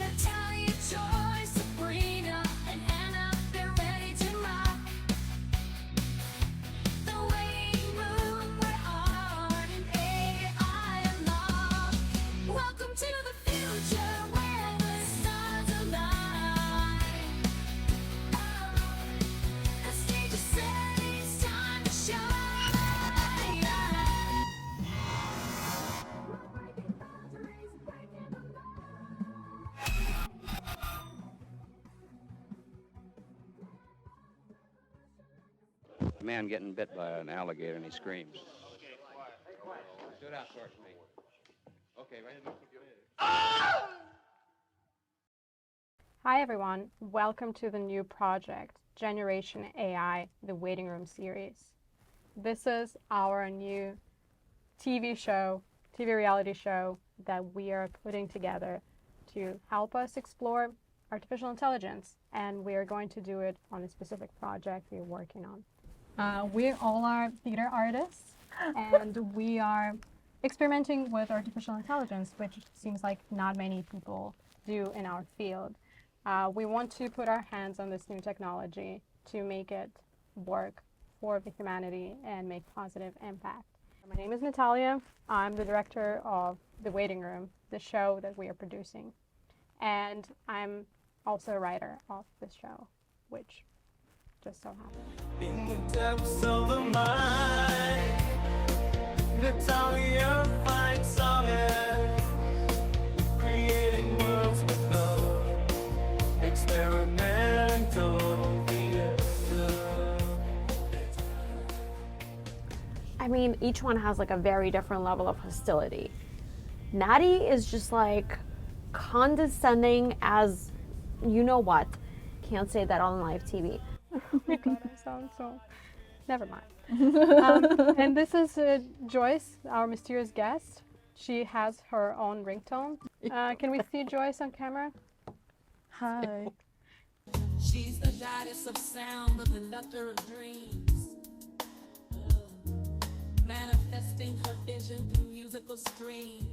Natalia, Joyce, Sabrina, and Anna, they're ready to rock. The waiting room where art and AI unlock. Welcome to the future where the stars align. The stage is set, it's time to shine. Breaking boundaries, breaking the law. A man getting bit by an alligator and he screams. Stood out towards me. Okay, right. Hi everyone, welcome to the new project, Generation AI, the Waiting Room series. This is our new TV reality show that we are putting together to help us explore artificial intelligence, and we are going to do it on a specific project we're working on. We all are theater artists, and we are experimenting with artificial intelligence, which seems like not many people do in our field. We want to put our hands on this new technology to make it work for the humanity and make positive impact. My name is Natalia. I'm the director of The Waiting Room, the show that we are producing. And I'm also a writer of this show, which just so happens. In the depths of the mind, Natalia finds solace, creating worlds with love, experimental theater. I mean, each one has like a very different level of hostility. Natty is just like condescending as you know what. Can't say that on live TV. Oh my god, I sound so... Never mind. And this is Joyce, our mysterious guest. She has her own ringtone. Can we see Joyce on camera? Hi. She's the goddess of sound, the conductor of dreams, manifesting her vision through musical streams.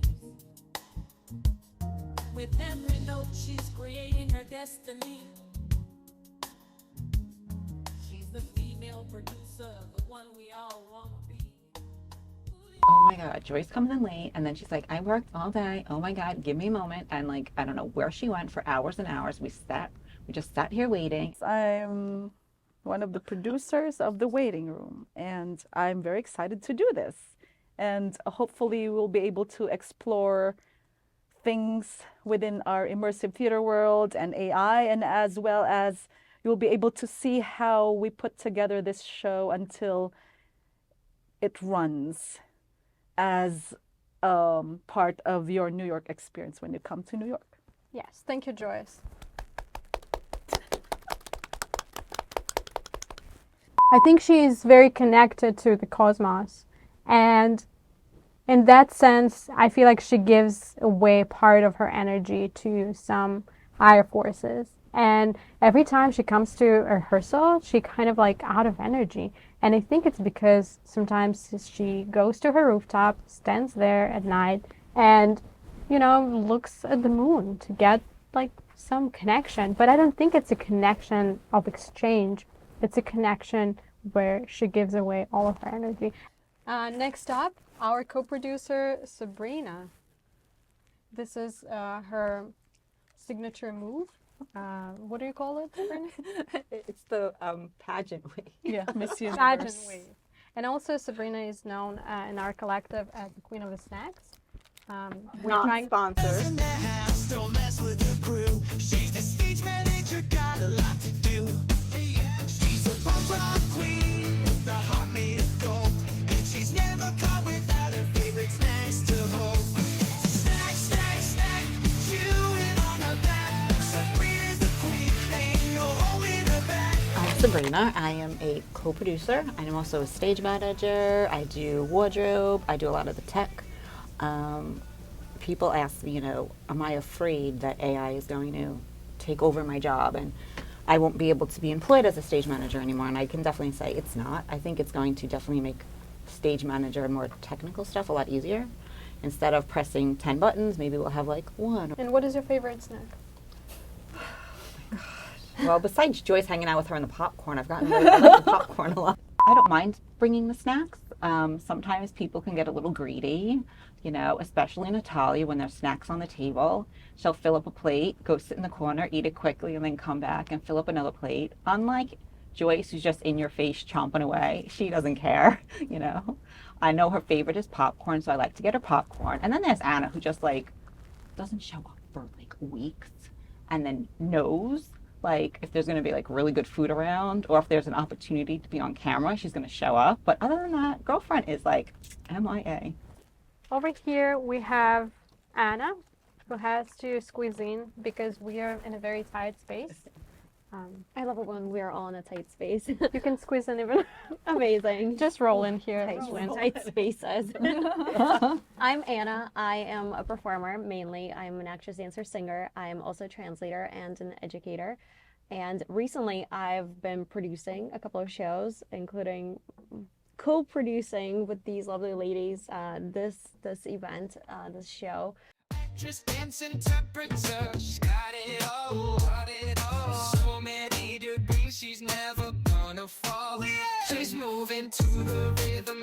With every note, she's creating her destiny. She's the female producer, the one we all want to be. Oh my God, Joyce comes in late and then she's like, I worked all day. Oh my God, give me a moment. And like, I don't know where she went for hours and hours. We just sat here waiting. I'm one of the producers of The Waiting Room, and I'm very excited to do this. And hopefully we'll be able to explore things within our immersive theater world and AI, and as well as you'll be able to see how we put together this show until it runs as part of your New York experience when you come to New York. Yes, thank you, Joyce. I think she is very connected to the cosmos, and in that sense, I feel like she gives away part of her energy to some higher forces. And every time she comes to a rehearsal, she kind of like out of energy. And I think it's because sometimes she goes to her rooftop, stands there at night, and, you know, looks at the moon to get like some connection. But I don't think it's a connection of exchange. It's a connection where she gives away all of her energy. Next up, our co-producer, Sabrina. This is her signature move. What do you call it, Sabrina? It's the pageant wave. Yeah, Miss Universe. Pageant wave. And also Sabrina is known in our collective as the Queen of the Snacks. We're Not trying... sponsored. In the house, don't mess with the crew. She's the stage manager, got a lot to do. She's a punk rock queen with the heart made of gold, and she's never caught without her favorite snacks to hold. Snack, snack, snack, chewing on her back. Sabrina's the queen, ain't no holding her back. I'm Sabrina. I am a co-producer. I'm also a stage manager. I do wardrobe. I do a lot of the tech. People ask me, am I afraid that AI is going to take over my job and I won't be able to be employed as a stage manager anymore? And I can definitely say it's not. I think it's going to definitely make stage manager and more technical stuff a lot easier. Instead of pressing 10 buttons, maybe we'll have like one. And what is your favorite snack? Well, besides Joyce hanging out with her and the popcorn, I've gotten really, I like the popcorn a lot. I don't mind bringing the snacks. Sometimes people can get a little greedy, you know, especially Natalia when there's snacks on the table. She'll fill up a plate, go sit in the corner, eat it quickly, and then come back and fill up another plate. Unlike Joyce, who's just in your face chomping away, she doesn't care, you know. I know her favorite is popcorn, so I like to get her popcorn. And then there's Anna, who just like doesn't show up for like weeks and then knows like if there's going to be like really good food around or if there's an opportunity to be on camera, she's going to show up. But other than that, girlfriend is like MIA. Over here we have Anna, who has to squeeze in because we are in a very tight space. I love it when we're all in a tight space. You can squeeze in even. Amazing. Just roll in here. Tight spaces. I'm Anna. I am a performer mainly. I'm an actress, dancer, singer. I'm also a translator and an educator. And recently I've been producing a couple of shows, including co-producing with these lovely ladies this event, this show. Actress, dance interpreter, she's got it all, got it all. So many degrees, she's never gonna fall. She's moving to the rhythm.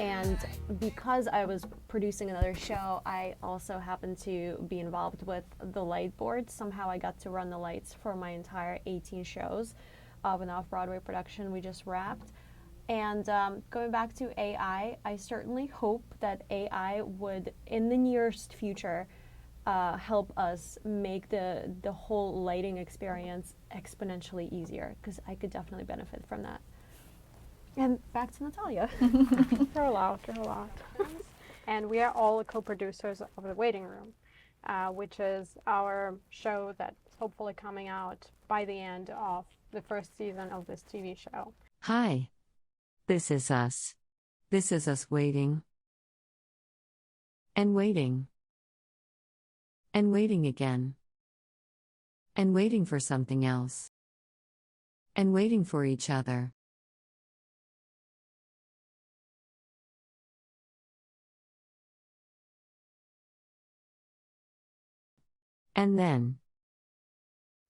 And because I was producing another show, I also happened to be involved with the light board. Somehow I got to run the lights for my entire 18 shows of an off-Broadway production we just wrapped. And going back to AI, I certainly hope that AI would, in the nearest future, help us make the whole lighting experience exponentially easier, because I could definitely benefit from that. And back to Natalia. You're allowed. And we are all co-producers of The Waiting Room, which is our show that's hopefully coming out by the end of the first season of this TV show. Hi. This is us. This is us waiting. And waiting. And waiting again. And waiting for something else. And waiting for each other. And then.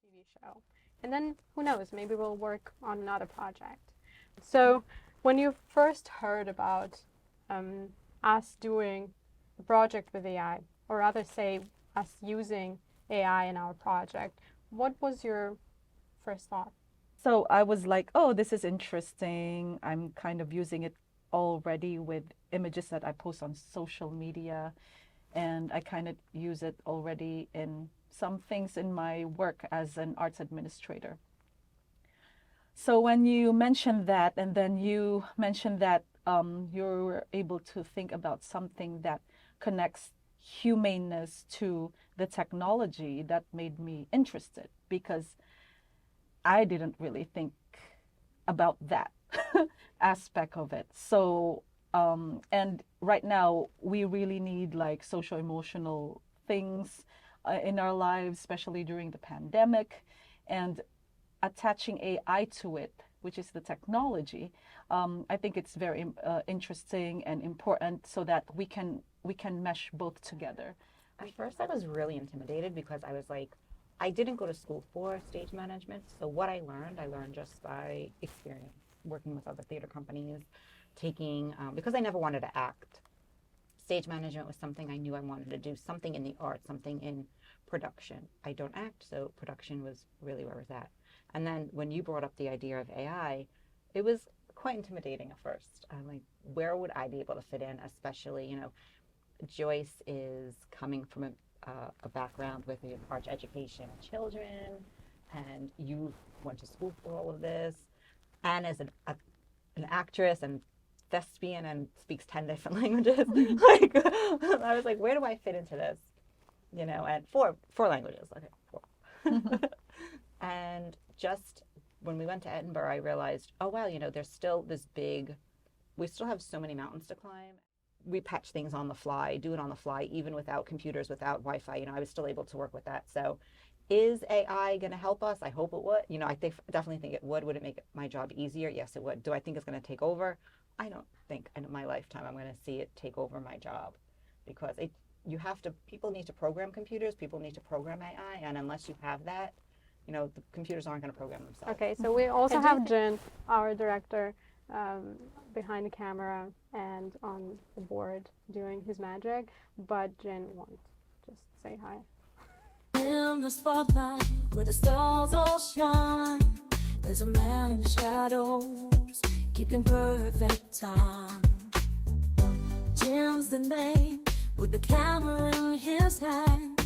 TV show. And then, who knows, maybe we'll work on another project. So, when you first heard about us doing a project with AI, or rather say us using AI in our project, what was your first thought? So I was like, oh, this is interesting. I'm kind of using it already with images that I post on social media. And I kind of use it already in some things in my work as an arts administrator. So when you mentioned that, and then you mentioned that you were able to think about something that connects humaneness to the technology, that made me interested, because I didn't really think about that aspect of it. So, and right now we really need like social emotional things in our lives, especially during the pandemic, and attaching AI to it, which is the technology. I think it's very interesting and important, so that we can mesh both together. At first, I was really intimidated because I was like, I didn't go to school for stage management. So what I learned just by experience, working with other theater companies, taking, because I never wanted to act. Stage management was something I knew I wanted to do, something in the arts, something in production. I don't act, so production was really where I was at. And then when you brought up the idea of AI, it was quite intimidating at first. I'm like, where would I be able to fit in? Especially, you know, Joyce is coming from a background with the arts education of children, and you went to school for all of this. And as an actress and thespian and speaks 10 different languages, like I was like, where do I fit into this? You know, and four languages, okay, 4. And just when we went to Edinburgh, I realized, oh wow, you know, there's still this big, we still have so many mountains to climb. We patch things on the fly, do it on the fly, even without computers, without Wi-Fi. You know, I was still able to work with that. So is AI going to help us? I hope it would. You know, I definitely think it would. Would it make my job easier? Yes, it would. Do I think it's going to take over? I don't think in my lifetime I'm going to see it take over my job, because people need to program computers, people need to program AI, and unless you have that, You know, the computers aren't going to program themselves. Okay, so we also And do you have Jin, our director, behind the camera and on the board doing his magic, but Jin won't just say hi. In the spotlight where the stars all shine, there's a man in the shadows keeping perfect time. Jim's the name with the camera in his hand,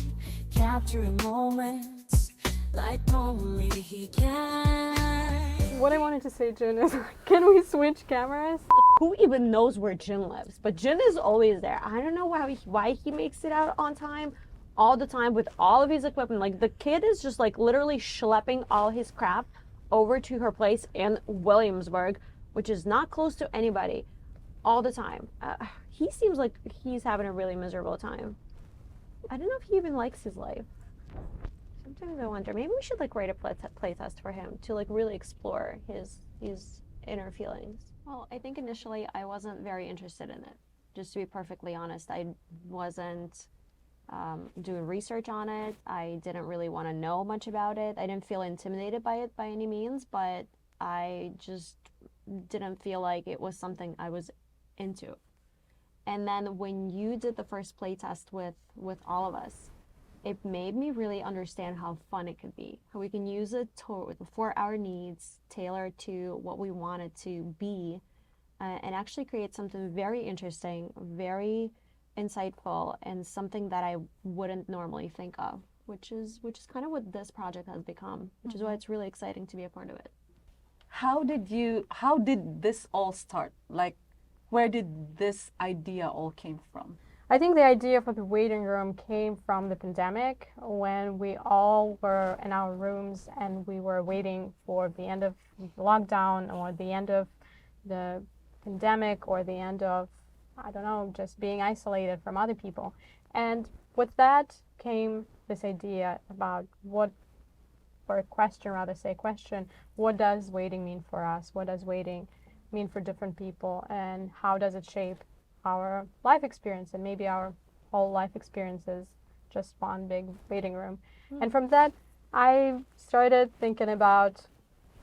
capturing moments like only he can. What I wanted to say, Jin, is can we switch cameras? Who even knows where Jin lives? But Jin is always there. I don't know why he makes it out on time all the time with all of his equipment. Like, the kid is just like literally schlepping all his crap over to her place in Williamsburg, which is not close to anybody, all the time. He seems like he's having a really miserable time. I don't know if he even likes his life. Sometimes I wonder, maybe we should like write a play test for him to like really explore his inner feelings. Well, I think initially I wasn't very interested in it. Just to be perfectly honest, I wasn't doing research on it. I didn't really want to know much about it. I didn't feel intimidated by it by any means, but I just didn't feel like it was something I was into. And then when you did the first play test with all of us, it made me really understand how fun it could be. How we can use it for our needs, tailor to what we want it to be, and actually create something very interesting, very insightful, and something that I wouldn't normally think of, which is kind of what this project has become, which is why it's really exciting to be a part of it. How did this all start? Like, where did this idea all came from? I think the idea for the waiting room came from the pandemic, when we all were in our rooms and we were waiting for the end of the lockdown or the end of the pandemic or the end of, I don't know, just being isolated from other people. And with that came this idea about what does waiting mean for us? What does waiting mean for different people? And how does it shape our life experience? And maybe our whole life experience is just one big waiting room. And from that, I started thinking about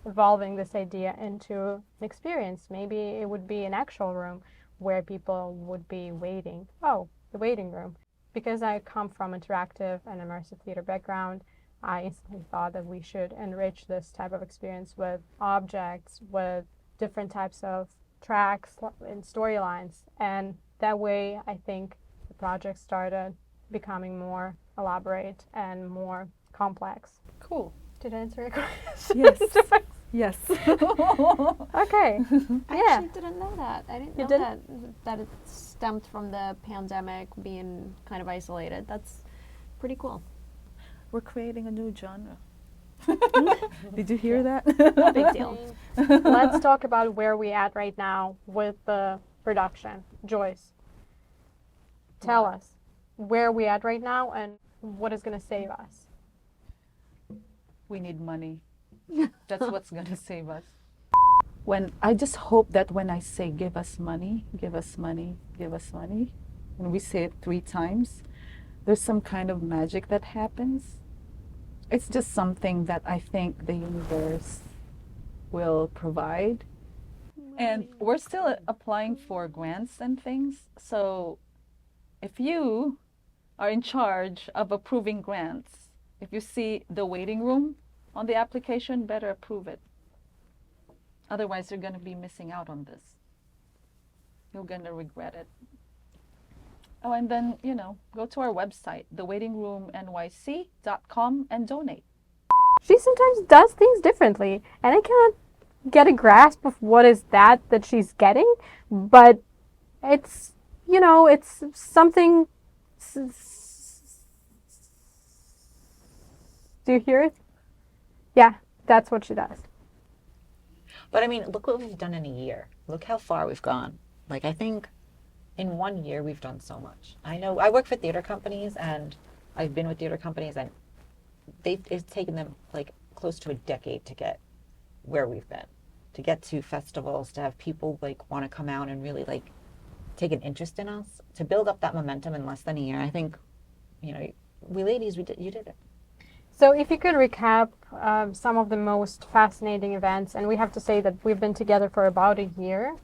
evolving this idea into an experience. Maybe it would be an actual room where people would be waiting. Oh, the waiting room. Because I come from interactive and immersive theater background, I instantly thought that we should enrich this type of experience with objects, with different types of tracks and storylines. And that way, I think the project started becoming more elaborate and more complex. Cool. Did I answer your question? Yes. Yes. Okay. I Yeah. actually didn't know that. I didn't You know didn't? that it stemmed from the pandemic, being kind of isolated. That's pretty cool. We're creating a new genre. Did you hear that? No big deal. Let's talk about where we're at right now with the production. Joyce, tell us where we're at right now and what is going to save us. We need money. That's what's going to save us. I just hope that when I say give us money, give us money, give us money, when we say it 3 times, there's some kind of magic that happens. It's just something that I think the universe will provide. And we're still applying for grants and things. So if you are in charge of approving grants, if you see the waiting room on the application, better approve it. Otherwise, you're going to be missing out on this. You're going to regret it. Oh, and then, go to our website, thewaitingroomnyc.com, and donate. She sometimes does things differently, and I cannot get a grasp of what is that she's getting, but it's, it's something. Do you hear it? Yeah, that's what she does. But I mean, look what we've done in a year. Look how far we've gone. Like, I think in 1 year we've done so much. I know I work for theater companies, and I've been with theater companies, and it's taken them like close to a decade to get where we've been, to get to festivals, to have people like want to come out and really like take an interest in us, to build up that momentum in less than a year. I think, we ladies, you did it. So if you could recap some of the most fascinating events, and we have to say that we've been together for about a year.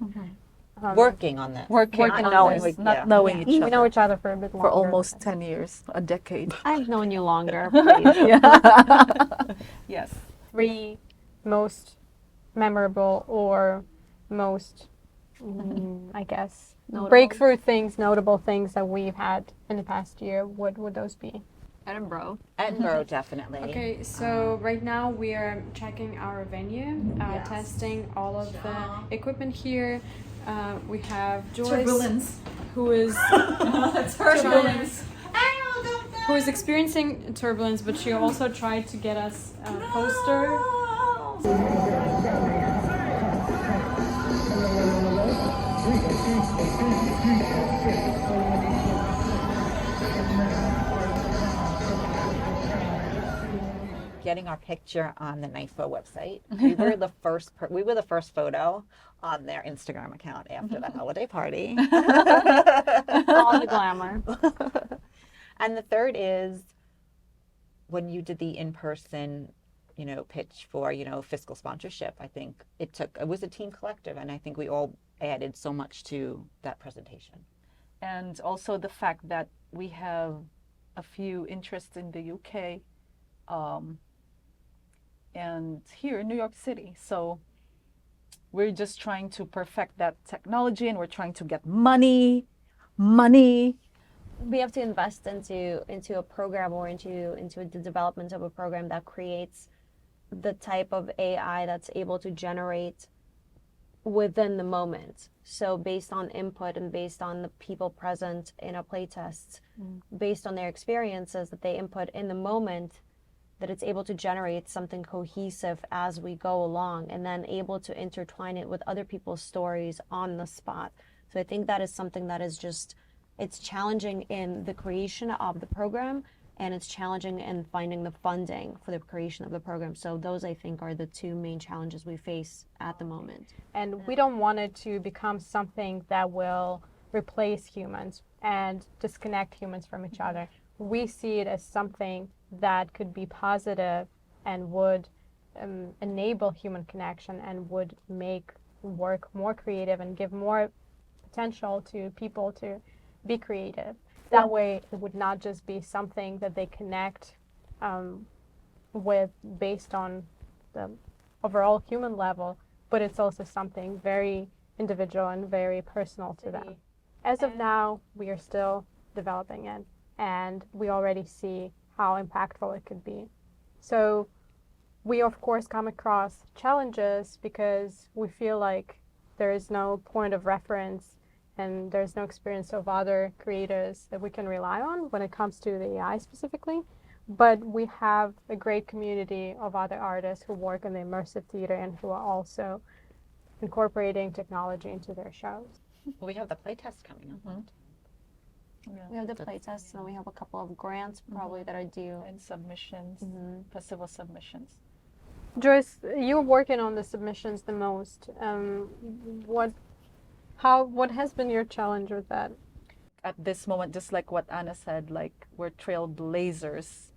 Working on this. Working Working and on knowing, this. not Yeah. knowing Yeah. each We other know each other for a bit longer. for almost 10 years, a decade. I've known you longer, please. Yes. 3 most memorable or most, I guess, Notable. breakthrough things, notable things that we've had in the past year. What would those be? Edinburgh. Edinburgh, definitely. Okay, so right now we are checking our venue, testing all of the equipment here. We have Joyce, who is who is experiencing turbulence, but she also tried to get us a poster. Getting our picture on the NIFO website. We were the first. We were the first photo on their Instagram account after the holiday party. All the glamour. And the third is when you did the in-person, pitch for, fiscal sponsorship. I think it was a team collective, and I think we all added so much to that presentation. And also the fact that we have a few interests in the UK and here in New York City. So we're just trying to perfect that technology, and we're trying to get money. We have to invest into a program or into the development of a program that creates the type of AI that's able to generate within the moment. So based on input and based on the people present in a playtest, based on their experiences that they input in the moment, that it's able to generate something cohesive as we go along, and then able to intertwine it with other people's stories on the spot. So I think that is something that is just, it's challenging in the creation of the program, and it's challenging in finding the funding for the creation of the program. So those, I think, are the 2 main challenges we face at the moment. And we don't want it to become something that will replace humans and disconnect humans from each other. We see it as something that could be positive and would enable human connection and would make work more creative and give more potential to people to be creative. That way, it would not just be something that they connect with based on the overall human level, but it's also something very individual and very personal to them. As of now, we are still developing it, and we already see how impactful it could be. So we, of course, come across challenges because we feel like there is no point of reference and there's no experience of other creators that we can rely on when it comes to the AI specifically. But we have a great community of other artists who work in the immersive theater and who are also incorporating technology into their shows. We have the playtest coming up. We have the playtests, and we have a couple of grants probably that are due. And submissions, festival submissions. Joyce, you're working on the submissions the most. What has been your challenge with that? At this moment, just like what Anna said, like we're trailblazers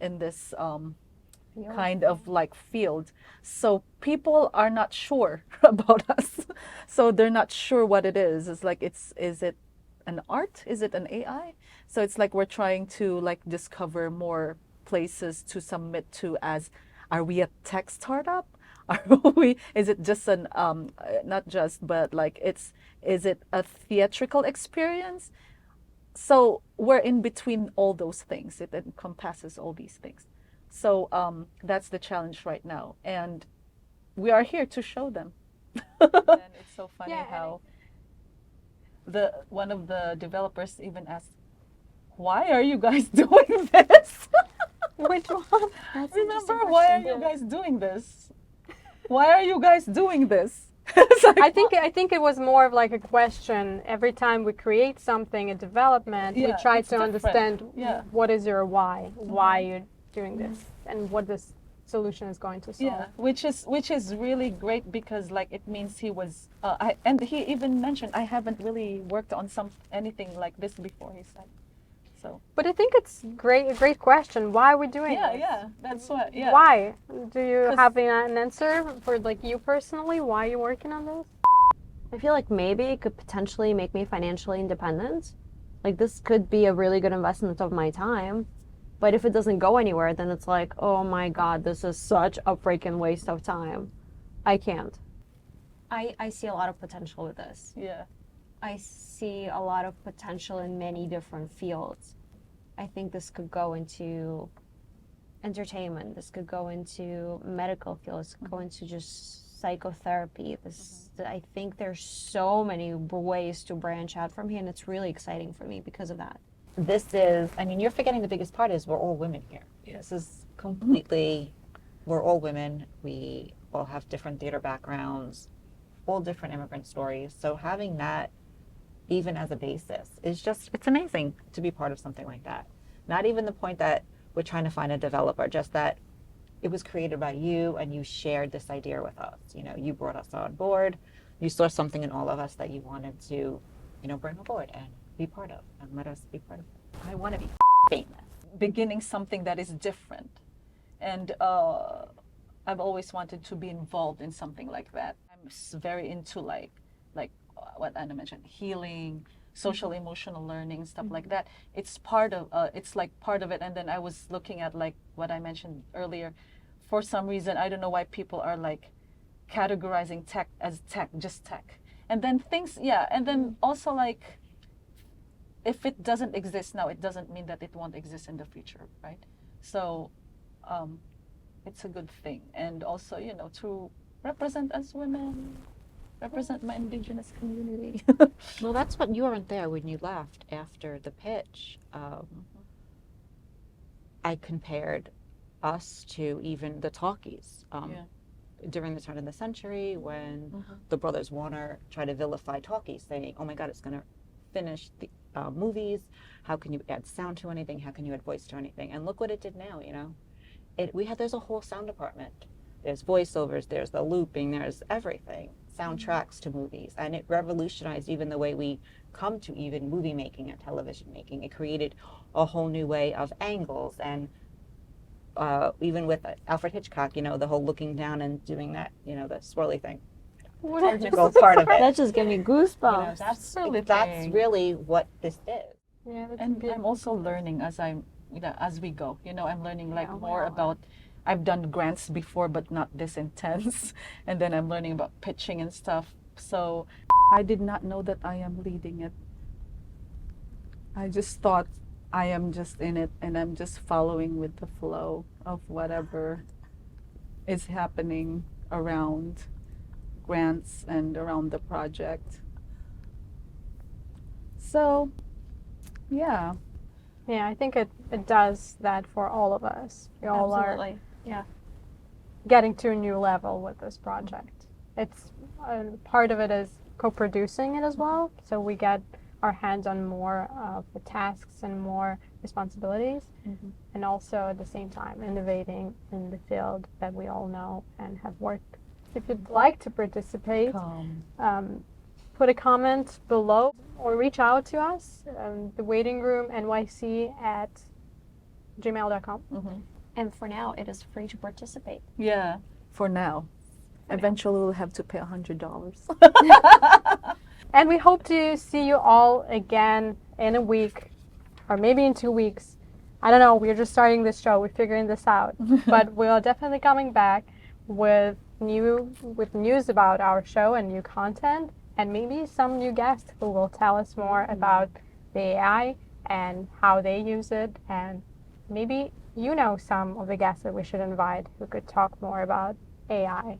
in this kind of like field. So people are not sure about us. So they're not sure what it is. It's like, is it an art? Is it an AI? So it's like we're trying to like discover more places to submit to as, are we a tech startup? Are we, is it just an, not just, but like is it a theatrical experience? So we're in between all those things. It encompasses all these things. So that's the challenge right now. And we are here to show them. And it's so funny how one of the developers even asked, why are you guys doing this? Which one? Remember, why are you guys doing this? Why are you guys doing this? I think it was more of like a question. Every time we create something, a development, we try to understand what is your why, why you're doing this, and what this solution is going to solve. Yeah, which is really great because like it means he was and he even mentioned, I haven't really worked on anything like this before, he said. So But I think it's a great question. Why are we doing this? that's what. Yeah. Why? Do you 'Cause- have an answer for like you personally? Why are you working on this? I feel like maybe it could potentially make me financially independent. Like this could be a really good investment of my time. But if it doesn't go anywhere, then it's like, oh my God, this is such a freaking waste of time. I can't. I see a lot of potential with this. Yeah. I see a lot of potential in many different fields. I think this could go into entertainment. This could go into medical fields. This could go into just psychotherapy. I think there's so many ways to branch out from here, and it's really exciting for me because of that. This is, I mean, you're forgetting the biggest part is we're all women here. This is completely, we're all women. We all have different theater backgrounds, all different immigrant stories. So having that even as a basis is just, it's amazing to be part of something like that. Not even the point that we're trying to find a developer, just that it was created by you and you shared this idea with us. You know, you brought us on board. You saw something in all of us that you wanted to, you know, bring aboard and be part of and let us be part of it. I want to be famous. Beginning something that is different, and I've always wanted to be involved in something like that. I'm very into like what Anna mentioned, healing, social emotional learning, stuff like that. It's part of it's like part of it. And then I was looking at like what I mentioned earlier. For some reason, I don't know why people are like categorizing tech as tech, just tech. And then things, yeah. And then also like, if it doesn't exist now, it doesn't mean that it won't exist in the future, right? So it's a good thing. And also, you know, to represent as women, represent my indigenous community. Well, that's what you weren't there when you left after the pitch. I compared us to even the talkies. During the turn of the century when the brothers Warner tried to vilify talkies, saying, oh my God, it's going to finish the movies. How can you add sound to anything? How can you add voice to anything? And look what it did now, you know. There's a whole sound department. There's voiceovers, there's the looping, there's everything. Soundtracks to movies. And it revolutionized even the way we come to even movie making and television making. It created a whole new way of angles and even with Alfred Hitchcock, you know, the whole looking down and doing that, you know, the swirly thing. Technical part of it. That just gave me goosebumps. You know, that's really what this is. Yeah, And I'm also learning as we go. You know, I'm learning like more about. I've done grants before, but not this intense. And then I'm learning about pitching and stuff. So I did not know that I am leading it. I just thought I am just in it and I'm just following with the flow of whatever is happening around grants and around the project. So, yeah. Yeah, I think it does that for all of us. We all are getting to a new level with this project. It's part of it is co-producing it as well, so we get our hands on more of the tasks and more responsibilities, and also at the same time innovating in the field that we all know and have worked. If you'd like to participate, put a comment below or reach out to us, the waiting room nyc@gmail.com. And for now, it is free to participate. Yeah, for now. Eventually, we'll have to pay $100. And we hope to see you all again in a week or maybe in 2 weeks. I don't know. We're just starting this show. We're figuring this out. But we're definitely coming back with news about our show and new content and maybe some new guests who will tell us more about the AI and how they use it. And maybe you know some of the guests that we should invite who could talk more about AI.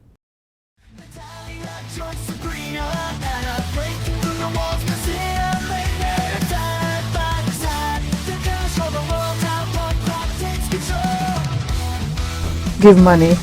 Natalia, Joyce, Sabrina, Anna, breaking through the walls to see them later. Side by side, the girls show the world how one clock takes control. Give money.